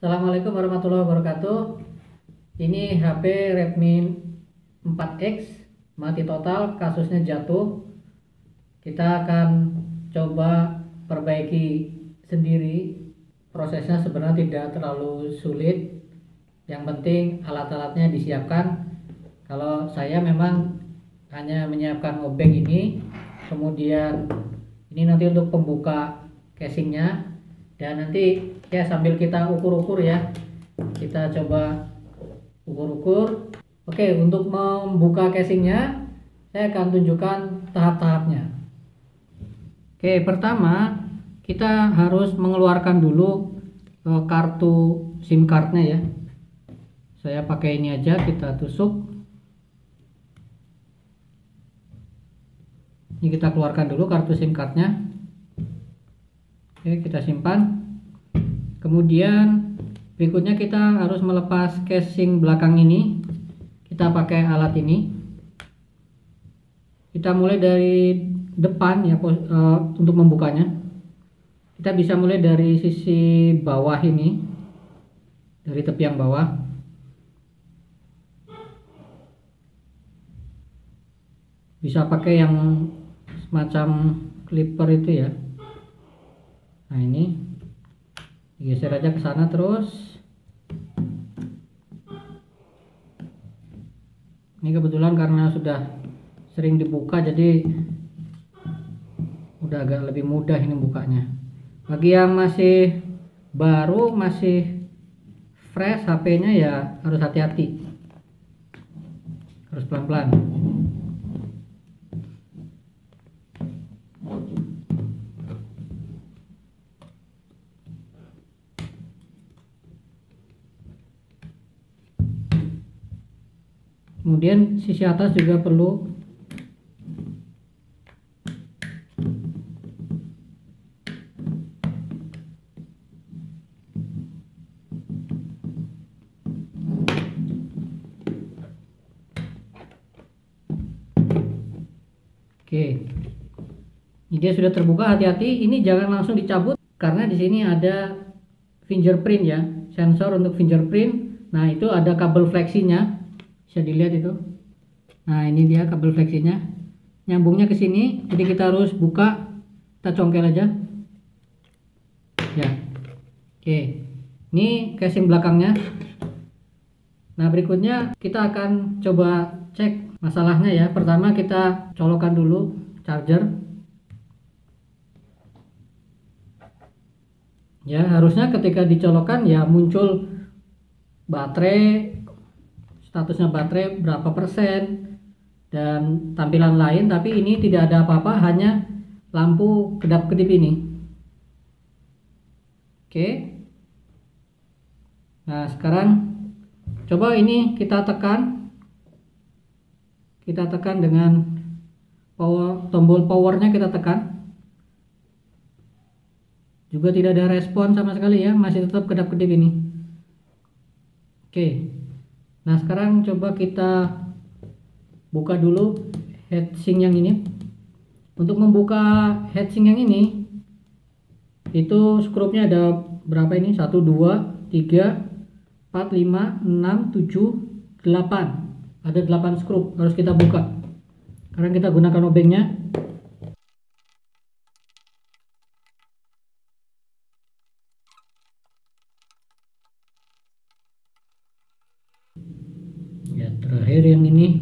Assalamualaikum warahmatullahi wabarakatuh. Ini HP Redmi 4X mati total, kasusnya jatuh. Kita akan coba perbaiki sendiri. Prosesnya sebenarnya tidak terlalu sulit. Yang penting alat-alatnya disiapkan. Kalau saya memang hanya menyiapkan obeng ini, kemudian ini nanti untuk pembuka casingnya, dan nanti ya sambil kita ukur-ukur ya, kita coba ukur-ukur. Oke, untuk membuka casingnya saya akan tunjukkan tahap-tahapnya. Oke, pertama kita harus mengeluarkan dulu kartu SIM cardnya ya. Saya pakai ini aja, kita tusuk. Ini kita keluarkan dulu kartu SIM cardnya. Oke, kita simpan. Kemudian berikutnya kita harus melepas casing belakang ini. Kita pakai alat ini. Kita mulai dari depan ya, untuk membukanya. Kita bisa mulai dari sisi bawah ini, dari tepi yang bawah. Bisa pakai yang semacam clipper itu ya. Nah, ini geser aja ke sana terus. Ini kebetulan karena sudah sering dibuka jadi udah agak lebih mudah ini bukanya. Bagi yang masih baru, masih fresh HP-nya ya harus hati-hati. Harus pelan-pelan. Kemudian sisi atas juga perlu. Oke. Ini dia sudah terbuka, hati-hati. Ini jangan langsung dicabut karena di sini ada fingerprint ya, sensor untuk fingerprint. Nah, itu ada kabel fleksinya. Bisa dilihat itu. Nah, ini dia kabel fleksinya. Nyambungnya ke sini. Jadi kita harus buka. Kita congkel aja. Ya. Oke. Ini casing belakangnya. Nah, berikutnya kita akan coba cek masalahnya ya. Pertama kita colokan dulu charger. Ya, harusnya ketika dicolokkan ya muncul baterai, statusnya baterai berapa persen dan tampilan lain, tapi ini tidak ada apa-apa, hanya lampu kedap-kedip ini. Oke. Nah, sekarang coba ini kita tekan dengan tombol powernya, kita tekan. Juga tidak ada respon sama sekali ya, masih tetap kedap-kedip ini. Oke. Nah, sekarang coba kita buka dulu heatsink yang ini. Untuk membuka heatsink yang ini, itu skrupnya ada berapa ini? 1, 2, 3, 4, 5, 6, 7, 8. Ada 8 skrup, harus kita buka. Sekarang kita gunakan obengnya. Ya, terakhir yang ini.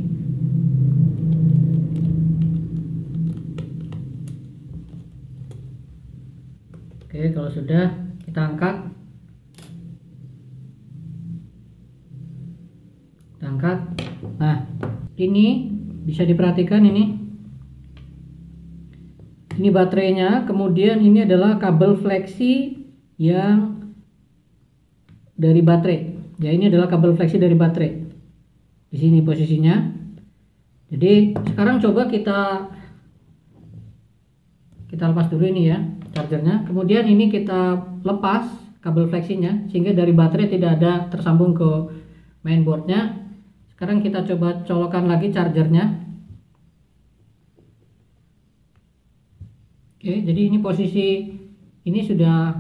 Oke, kalau sudah kita angkat. Nah, ini bisa diperhatikan ini baterainya. Kemudian ini adalah kabel fleksi yang dari baterai. Ya, ini adalah kabel fleksi dari baterai. Di sini posisinya. Jadi sekarang coba kita lepas dulu ini ya chargernya. Kemudian ini kita lepas kabel fleksinya sehingga dari baterai tidak ada tersambung ke mainboardnya. Sekarang kita coba colokan lagi chargernya. Oke, jadi ini posisi ini sudah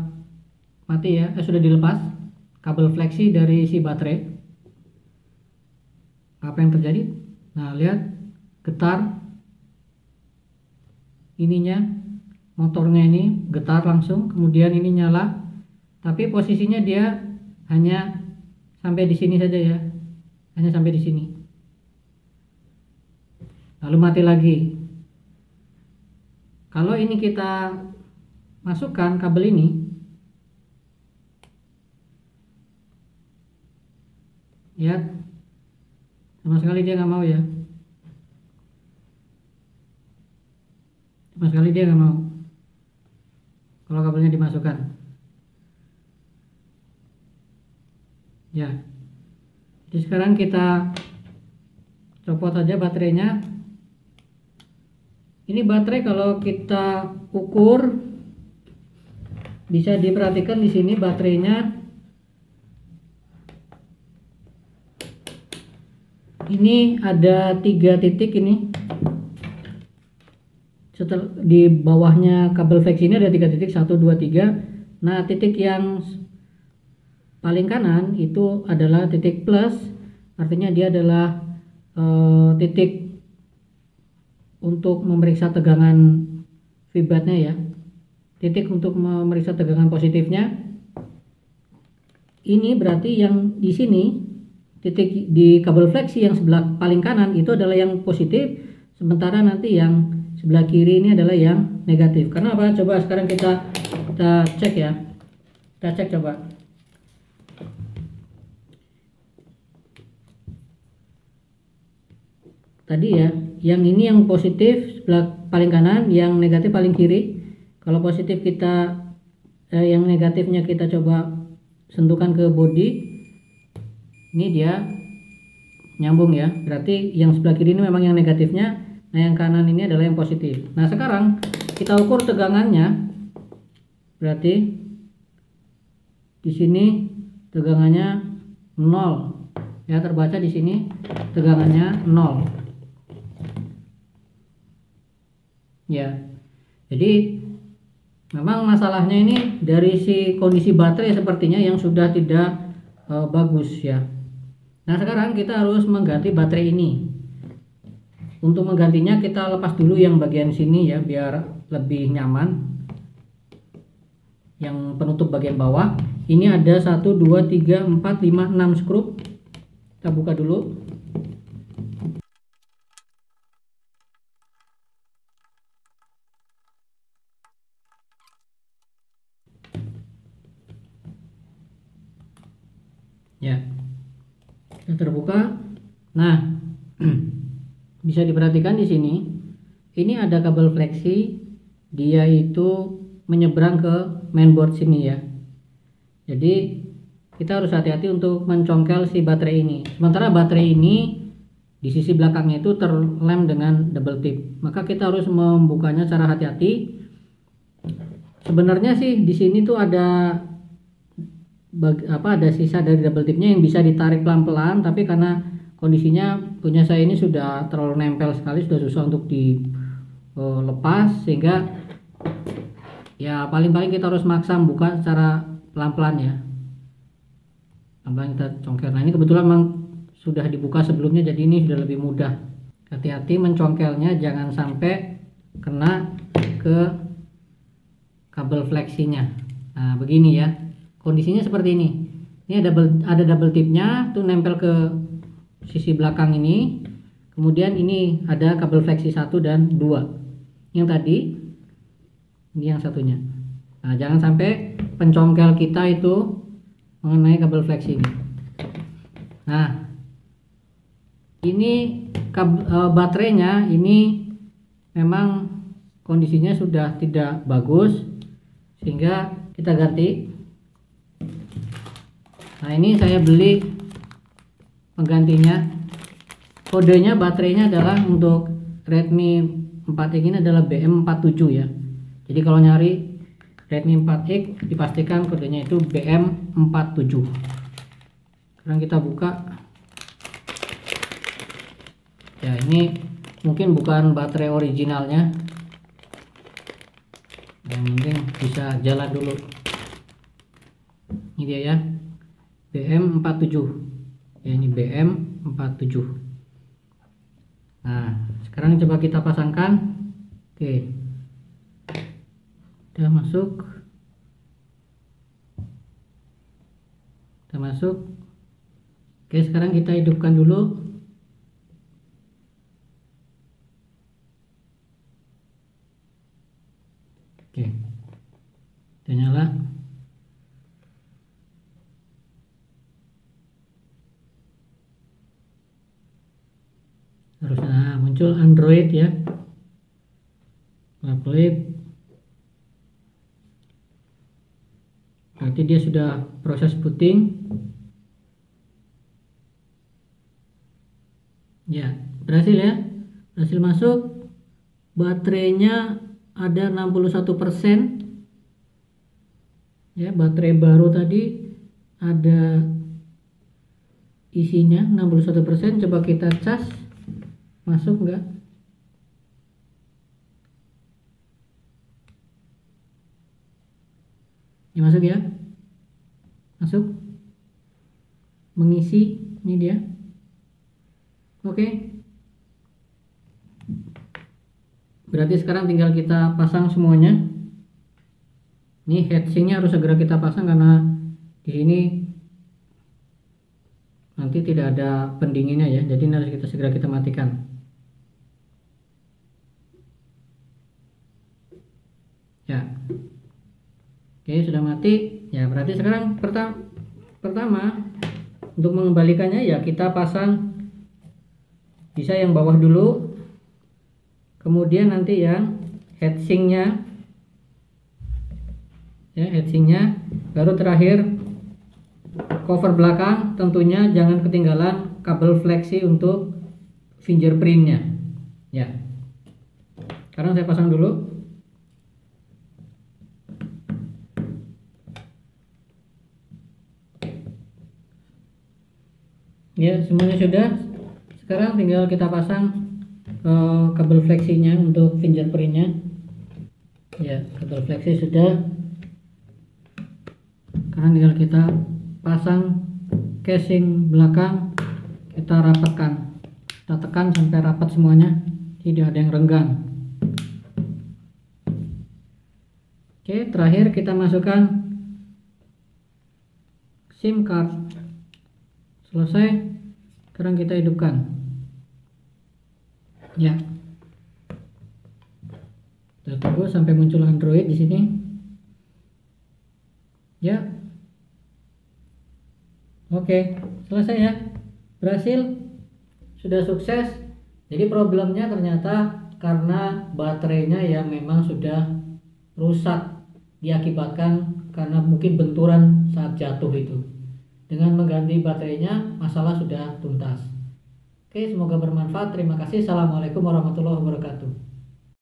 mati ya, sudah dilepas. kabel fleksi dari si baterai. Apa yang terjadi? Nah, lihat getar ininya, motornya ini getar langsung, kemudian ini nyala, tapi posisinya dia hanya sampai di sini saja ya, hanya sampai di sini, lalu mati lagi. Kalau ini kita masukkan kabel ini, lihat sama sekali dia nggak mau ya, sama sekali dia nggak mau kalau kabelnya dimasukkan ya. Jadi sekarang kita copot saja baterainya. Ini baterai kalau kita ukur bisa diperhatikan di sini baterainya ini ada 3 titik ini. Setelah di bawahnya kabel fleksi ini ada 3 titik, 1, 2, 3. Nah, titik yang paling kanan itu adalah titik plus, artinya dia adalah titik untuk memeriksa tegangan feedbacknya ya, titik untuk memeriksa tegangan positifnya. Ini berarti yang di sini titik di kabel fleksi yang sebelah paling kanan itu adalah yang positif, sementara nanti yang sebelah kiri ini adalah yang negatif. Karena apa? Coba sekarang kita cek ya. Kita cek coba. Tadi ya, yang ini yang positif sebelah paling kanan, yang negatif paling kiri. Kalau positif kita yang negatifnya kita coba sentuhkan ke body. Ini dia nyambung ya. Berarti yang sebelah kiri ini memang yang negatifnya. Nah, yang kanan ini adalah yang positif. Nah, sekarang kita ukur tegangannya. Berarti di sini tegangannya 0. Ya, terbaca di sini tegangannya 0. Ya. Jadi memang masalahnya ini dari si kondisi baterai sepertinya yang sudah tidak bagus ya. Nah, sekarang kita harus mengganti baterai ini. Untuk menggantinya kita lepas dulu yang bagian sini ya, biar lebih nyaman. Yang penutup bagian bawah ini ada 1, 2, 3, 4, 5, 6 skrup. Kita buka dulu. Ya, sudah terbuka. Nah, bisa diperhatikan di sini. Ini ada kabel fleksi, dia itu menyeberang ke mainboard sini ya. Jadi kita harus hati-hati untuk mencongkel si baterai ini. Sementara baterai ini di sisi belakangnya itu terlem dengan double tip. Maka kita harus membukanya secara hati-hati. Sebenarnya sih di sini tuh ada sisa dari double tipnya yang bisa ditarik pelan-pelan, tapi karena kondisinya punya saya ini sudah terlalu nempel sekali, sudah susah untuk dilepas, sehingga ya paling-paling kita harus maksa buka secara pelan-pelan ya. Pelan-pelan kita congkel. Nah, ini kebetulan memang sudah dibuka sebelumnya, jadi ini sudah lebih mudah. Hati-hati mencongkelnya, jangan sampai kena ke kabel fleksinya. Nah, begini ya. Kondisinya seperti ini. Ini ada double tipnya tuh nempel ke sisi belakang ini. Kemudian ini ada kabel fleksi 1 dan 2. Yang tadi ini yang satunya. Nah, jangan sampai pencongkel kita itu mengenai kabel fleksi ini. Nah, ini baterainya ini memang kondisinya sudah tidak bagus, sehingga kita ganti. Nah, ini saya beli penggantinya. Kodenya baterainya adalah untuk Redmi 4X ini adalah BM47 ya. Jadi kalau nyari Redmi 4X dipastikan kodenya itu BM47. Sekarang kita buka. Ya, ini mungkin bukan baterai originalnya. Yang penting bisa jalan dulu. Ini dia ya. BM47 ya, ini BM47. Nah sekarang coba kita pasangkan. Oke, udah masuk, Oke, sekarang kita hidupkan dulu. Oke, udah nyala. Terus muncul Android ya, klik, berarti dia sudah proses booting ya, berhasil ya, berhasil masuk. Baterainya ada 61% ya, baterai baru tadi ada isinya 61%. Coba kita cas, masuk enggak? Ini masuk ya, masuk, mengisi, ini dia. Oke, berarti sekarang tinggal kita pasang semuanya. Ini heatsinknya harus segera kita pasang karena di sini nanti tidak ada pendinginnya ya, jadi ini harus segera kita matikan ya. Oke, sudah mati ya, berarti sekarang pertama untuk mengembalikannya ya kita pasang, bisa yang bawah dulu, kemudian nanti yang heatsinknya ya, heatsinknya, baru terakhir cover belakang. Tentunya jangan ketinggalan kabel fleksi untuk fingerprintnya ya. Sekarang saya pasang dulu. Ya, semuanya sudah. Sekarang tinggal kita pasang kabel fleksinya untuk fingerprintnya ya. Kabel fleksi sudah, sekarang tinggal kita pasang casing belakang, kita rapatkan, kita tekan sampai rapat semuanya, tidak ada yang renggang. Oke, terakhir kita masukkan SIM card. Selesai, sekarang kita hidupkan ya. Kita tunggu sampai muncul Android di sini ya. Oke, selesai ya, berhasil, sudah sukses. Jadi problemnya ternyata karena baterainya yang memang sudah rusak, diakibatkan karena mungkin benturan saat jatuh itu. Dengan mengganti baterainya, masalah sudah tuntas. Oke, semoga bermanfaat. Terima kasih. Assalamualaikum warahmatullahi wabarakatuh.